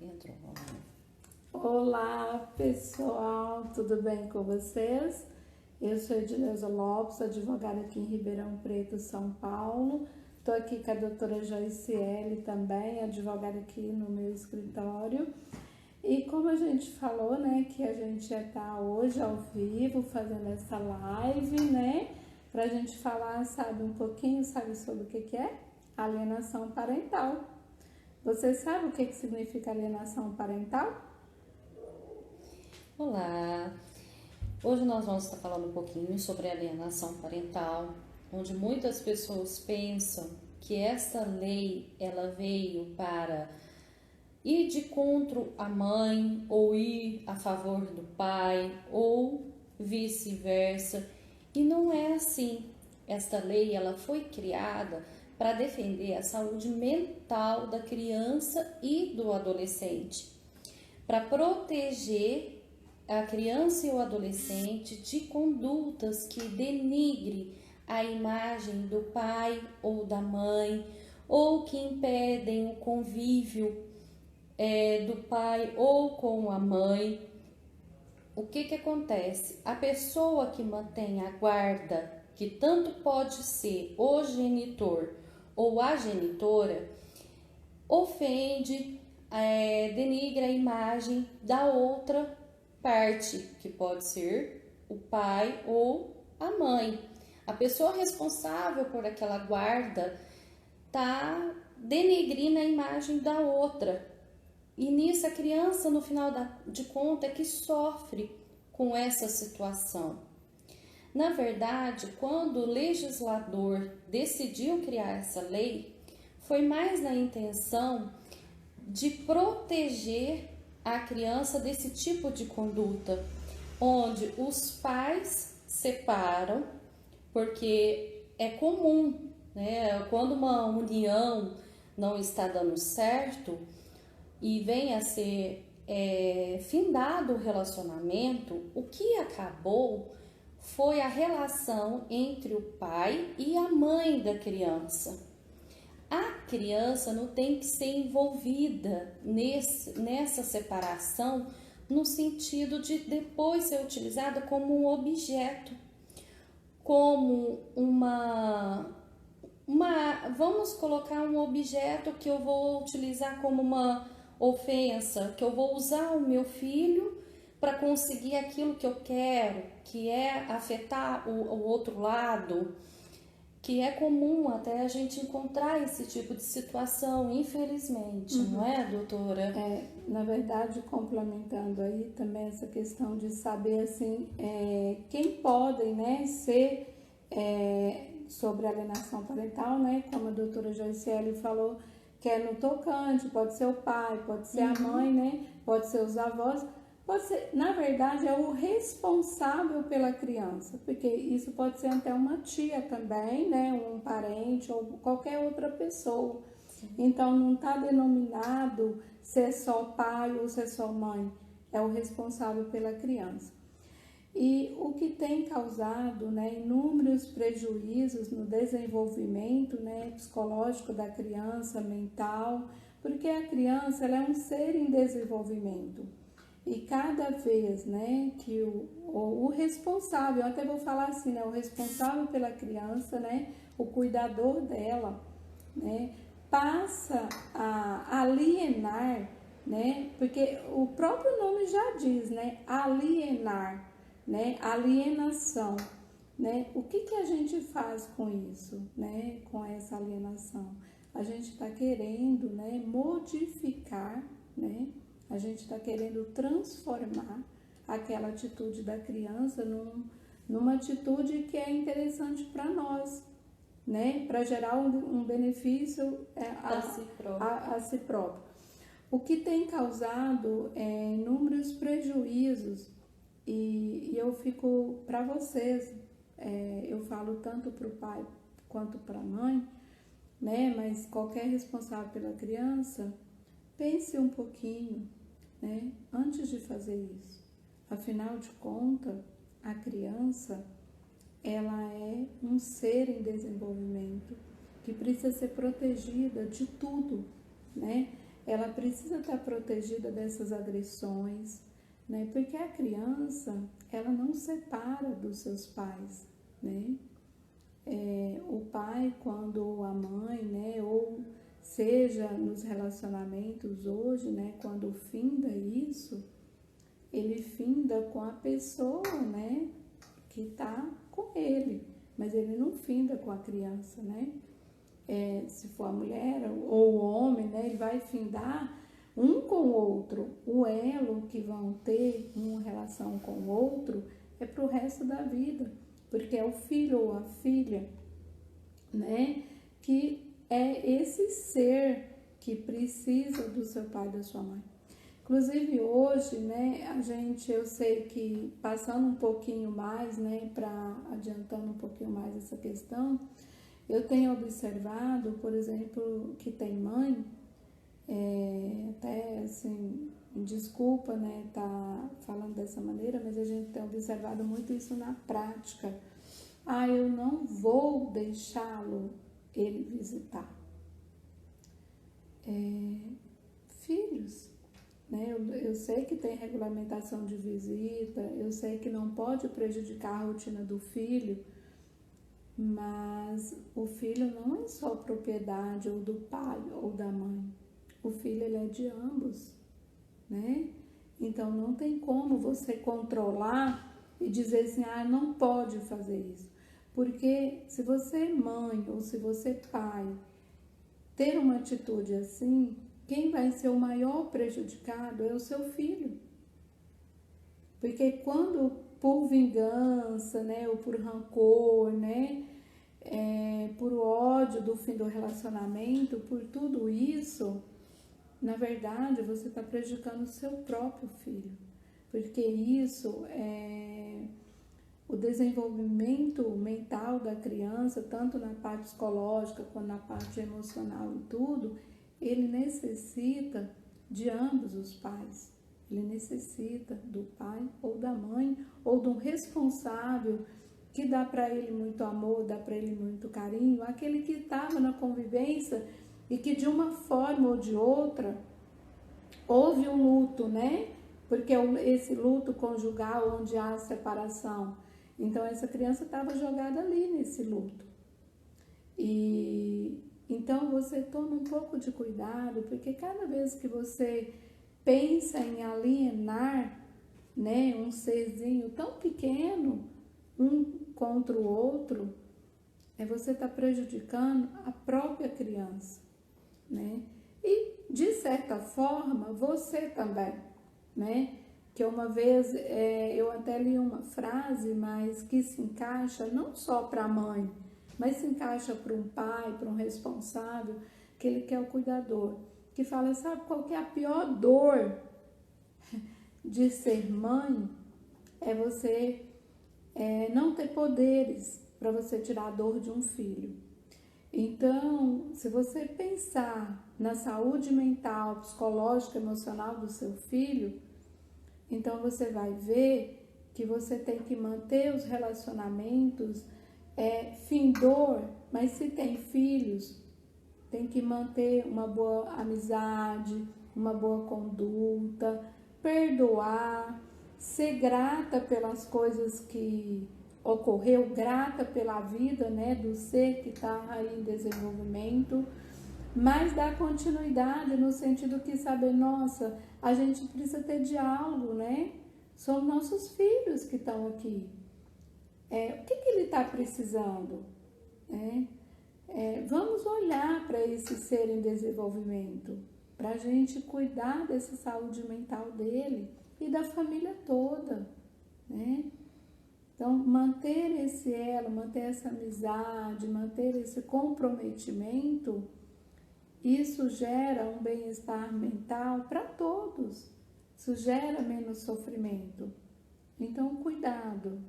Entrou, vamos lá. Olá, pessoal, tudo bem com vocês? Eu sou Edileuza Lopes, advogada aqui em Ribeirão Preto, São Paulo. Estou aqui com a doutora Joiciele também, advogada aqui no meu escritório. E como a gente falou, né, que a gente já está hoje ao vivo fazendo essa live, né, para a gente falar, sabe, um pouquinho, sabe, sobre o que é alienação parental. Você sabe o que significa alienação parental? Olá! Hoje nós vamos estar falando um pouquinho sobre alienação parental, onde muitas pessoas pensam que essa lei ela veio para ir de contra a mãe ou ir a favor do pai ou vice-versa, e não é assim. Esta lei ela foi criada para defender a saúde mental da criança e do adolescente, para proteger a criança e o adolescente de condutas que denigre a imagem do pai ou da mãe, ou que impedem o convívio do pai ou com a mãe. O que acontece? A pessoa que mantém a guarda, que tanto pode ser o genitor ou a genitora, ofende, denigra a imagem da outra parte, que pode ser o pai ou a mãe. A pessoa responsável por aquela guarda está denegrindo a imagem da outra. E nisso a criança, no final de contas, é que sofre com essa situação. Na verdade, quando o legislador decidiu criar essa lei, foi mais na intenção de proteger a criança desse tipo de conduta, onde os pais separam, porque é comum, né? Quando uma união não está dando certo e vem a ser findado o relacionamento, o que acabou foi a relação entre o pai e a mãe da criança. A criança não tem que ser envolvida nessa separação, no sentido de depois ser utilizada como um objeto, como vamos colocar um objeto que eu vou utilizar como uma ofensa, que eu vou usar o meu filho para conseguir aquilo que eu quero, que é afetar o outro lado, que é comum até a gente encontrar esse tipo de situação, infelizmente, não é, doutora? Na verdade, complementando aí também essa questão de saber, assim, quem podem, né, ser sobre alienação parental, né, como a doutora Joiciele falou, que é no tocante, pode ser o pai, pode ser a mãe, né, pode ser os avós, pode ser, na verdade, é o responsável pela criança, porque isso pode ser até uma tia também, né, um parente ou qualquer outra pessoa. Então, não está denominado se é só pai ou se é só mãe, é o responsável pela criança. E o que tem causado, né, inúmeros prejuízos no desenvolvimento, né, psicológico da criança, mental, porque a criança ela é um ser em desenvolvimento. E cada vez, né, que o responsável, eu até vou falar assim, né, o responsável pela criança, né, o cuidador dela, né, passa a alienar, né, porque o próprio nome já diz, né, alienar, né, alienação, né, o que a gente faz com isso, né, com essa alienação? A gente está querendo, né, modificar, né, a gente está querendo transformar aquela atitude da criança numa atitude que é interessante para nós, né? Para gerar um benefício a si próprio. O que tem causado inúmeros prejuízos e eu fico para vocês, eu falo tanto para o pai quanto para a mãe, né? Mas qualquer responsável pela criança, pense um pouquinho, né, antes de fazer isso. Afinal de contas, a criança, ela é um ser em desenvolvimento que precisa ser protegida de tudo, né? ela precisa estar protegida dessas agressões, né? Porque a criança, ela não separa dos seus pais, né? O pai, quando a mãe, né? Ou seja, nos relacionamentos hoje, né? Quando finda isso, ele finda com a pessoa, né? Que tá com ele, mas ele não finda com a criança, né? Se for a mulher ou o homem, né? Ele vai findar um com o outro. O elo que vão ter uma relação com o outro é para o resto da vida, porque é o filho ou a filha, né? Que é esse ser que precisa do seu pai e da sua mãe. Inclusive hoje, né, eu sei que passando um pouquinho mais, né, adiantando um pouquinho mais essa questão, eu tenho observado, por exemplo, que tem mãe, até assim, desculpa, né, tá falando dessa maneira, mas a gente tem observado muito isso na prática. Eu não vou deixá-lo ele visitar. Filhos, né? Eu sei que tem regulamentação de visita, eu sei que não pode prejudicar a rotina do filho, mas o filho não é só propriedade ou do pai ou da mãe. O filho, ele é de ambos, né? Então não tem como você controlar e dizer assim, não pode fazer isso. Porque se você é mãe ou se você é pai, ter uma atitude assim, quem vai ser o maior prejudicado é o seu filho. Porque quando por vingança, né, ou por rancor, né, por ódio do fim do relacionamento, por tudo isso, na verdade você está prejudicando o seu próprio filho. Porque isso o desenvolvimento mental da criança, tanto na parte psicológica quanto na parte emocional e tudo, ele necessita de ambos os pais. Ele necessita do pai ou da mãe ou de um responsável que dá para ele muito amor, dá para ele muito carinho, aquele que estava na convivência e que de uma forma ou de outra houve um luto, né? Porque esse luto conjugal onde há separação. Então essa criança estava jogada ali nesse luto. E então você toma um pouco de cuidado, porque cada vez que você pensa em alienar, né, um serzinho tão pequeno, um contra o outro, você está prejudicando a própria criança, né? E de certa forma você também, né? Que uma vez eu até li uma frase, mas que se encaixa não só para a mãe, mas se encaixa para um pai, para um responsável, que ele quer o cuidador, que fala, sabe qual que é a pior dor de ser mãe? É você não ter poderes para você tirar a dor de um filho. Então, se você pensar na saúde mental, psicológica, emocional do seu filho, então você vai ver que você tem que manter os relacionamentos findor, mas se tem filhos, tem que manter uma boa amizade, uma boa conduta, perdoar, ser grata pelas coisas que ocorreu, grata pela vida, né, do ser que está aí em desenvolvimento, mas dar continuidade no sentido que saber, nossa, a gente precisa ter diálogo, né? São nossos filhos que estão aqui. O que ele está precisando? Vamos olhar para esse ser em desenvolvimento, para a gente cuidar dessa saúde mental dele e da família toda, né? Então, manter esse elo, manter essa amizade, manter esse comprometimento, isso gera um bem-estar mental para todos, isso gera menos sofrimento. Então, cuidado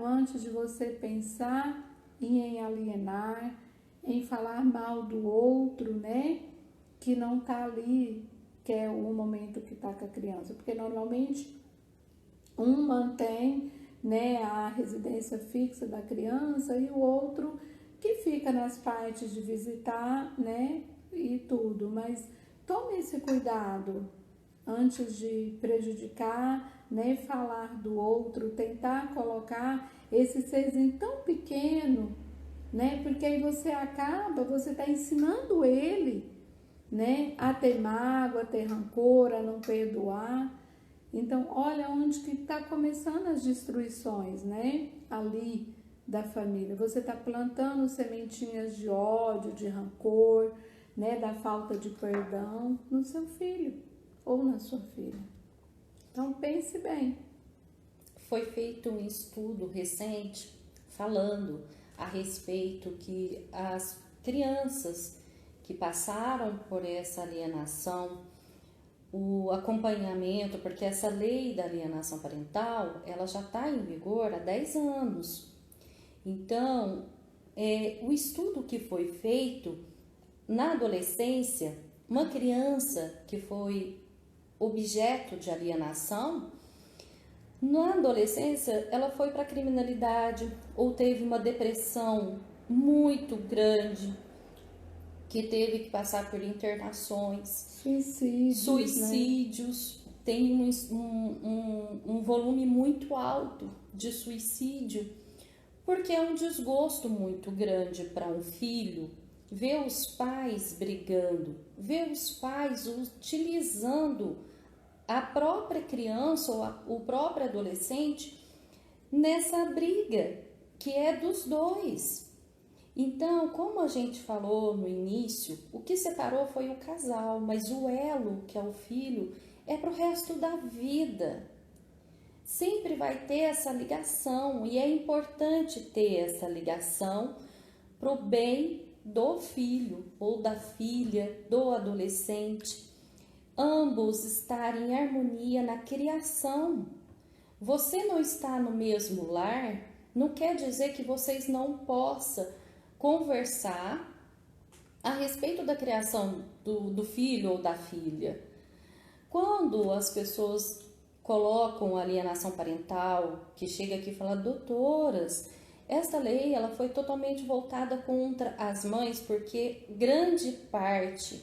antes de você pensar em alienar, em falar mal do outro, né? Que não tá ali, que é o momento que tá com a criança. Porque normalmente um mantém, né, a residência fixa da criança e o outro que fica nas partes de visitar, né? E tudo. Mas tome esse cuidado antes de prejudicar, né, falar do outro, tentar colocar esse serzinho tão pequeno, né, porque aí você está ensinando ele, né, a ter mágoa, a ter rancor, a não perdoar. Então, olha onde que está começando as destruições, né, ali da família. Você está plantando sementinhas de ódio, de rancor, né, da falta de perdão no seu filho ou na sua filha. Então pense bem. Foi feito um estudo recente falando a respeito que as crianças que passaram por essa alienação, o acompanhamento, porque essa lei da alienação parental, ela já está em vigor há 10 anos. Então, o estudo que foi feito na adolescência, uma criança que foi objeto de alienação, na adolescência ela foi para a criminalidade ou teve uma depressão muito grande, que teve que passar por internações, suicídios, né? Tem um volume muito alto de suicídio, porque é um desgosto muito grande para um filho ver os pais brigando, ver os pais utilizando a própria criança ou o próprio adolescente nessa briga que é dos dois. Então, como a gente falou no início, o que separou foi o casal, mas o elo, que é o filho, é para o resto da vida. Sempre vai ter essa ligação e é importante ter essa ligação para o bem do filho ou da filha, do adolescente. Ambos estarem em harmonia na criação. Você não está no mesmo lar, não quer dizer que vocês não possam conversar a respeito da criação do filho ou da filha. Quando as pessoas colocam alienação parental, que chega aqui e fala, doutoras, esta lei ela foi totalmente voltada contra as mães, porque grande parte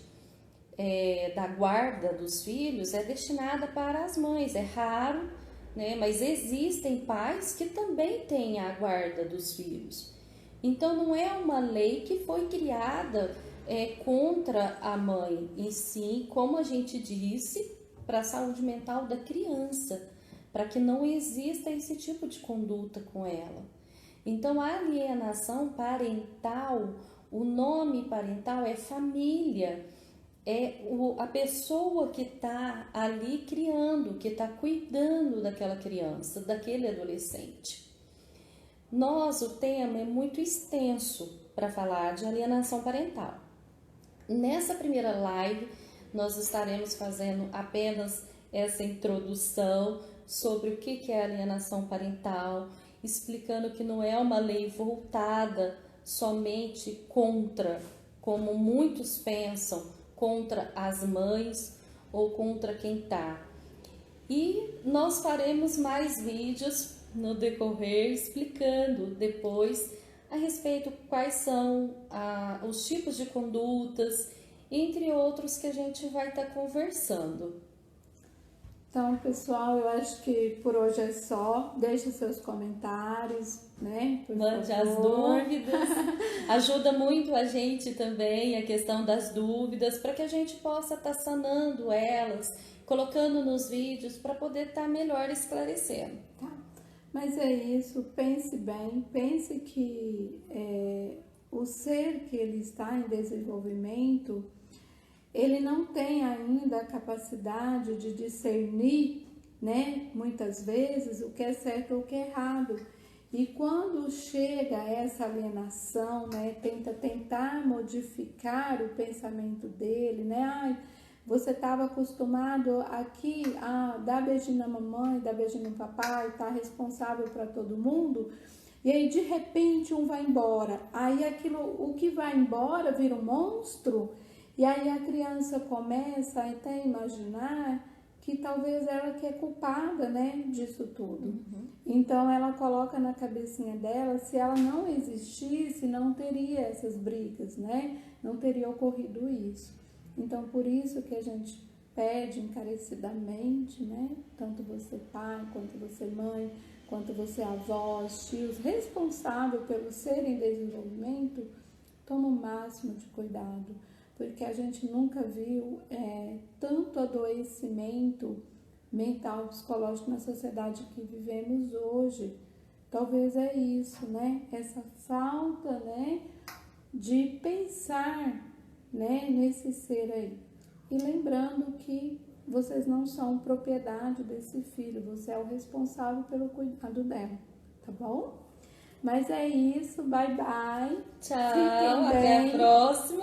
da guarda dos filhos é destinada para as mães. É raro, né? Mas existem pais que também têm a guarda dos filhos. Então não é uma lei que foi criada contra a mãe em si, como a gente disse, para a saúde mental da criança, para que não exista esse tipo de conduta com ela. Então a alienação parental, o nome parental é família, a pessoa que está ali criando, que está cuidando daquela criança, daquele adolescente. O tema é muito extenso para falar de alienação parental. Nessa primeira live, nós estaremos fazendo apenas essa introdução sobre o que é alienação parental, explicando que não é uma lei voltada somente contra, como muitos pensam, contra as mães ou contra quem tá. E nós faremos mais vídeos no decorrer explicando depois a respeito quais são os tipos de condutas, entre outros que a gente vai estar conversando. Então, pessoal, eu acho que por hoje é só. Deixe seus comentários, né? Mande as dúvidas. Ajuda muito a gente também a questão das dúvidas, para que a gente possa estar sanando elas, colocando nos vídeos para poder estar melhor esclarecendo. Tá. Mas é isso, pense bem, pense que o ser que ele está em desenvolvimento, ele não tem ainda a capacidade de discernir, né, muitas vezes, o que é certo ou o que é errado. E quando chega essa alienação, né, tentar modificar o pensamento dele, né, você estava acostumado aqui a dar beijinho na mamãe, dar beijinho no papai, tá responsável para todo mundo, e aí de repente um vai embora. Aí o que vai embora vira um monstro. E aí a criança começa a até imaginar que talvez ela que é culpada, né, disso tudo. Uhum. Então ela coloca na cabecinha dela, se ela não existisse, não teria essas brigas, né? Não teria ocorrido isso. Então, por isso que a gente pede encarecidamente, né? Tanto você pai, quanto você mãe, quanto você avós, tios, responsável pelo ser em desenvolvimento, toma o máximo de cuidado, porque a gente nunca viu tanto adoecimento mental, psicológico na sociedade que vivemos hoje. Talvez é isso, né? Essa falta, né, de pensar, né, nesse ser aí. E lembrando que vocês não são propriedade desse filho, você é o responsável pelo cuidado dela, tá bom? Mas é isso, bye bye. Tchau, Fiquem até a bem. próxima.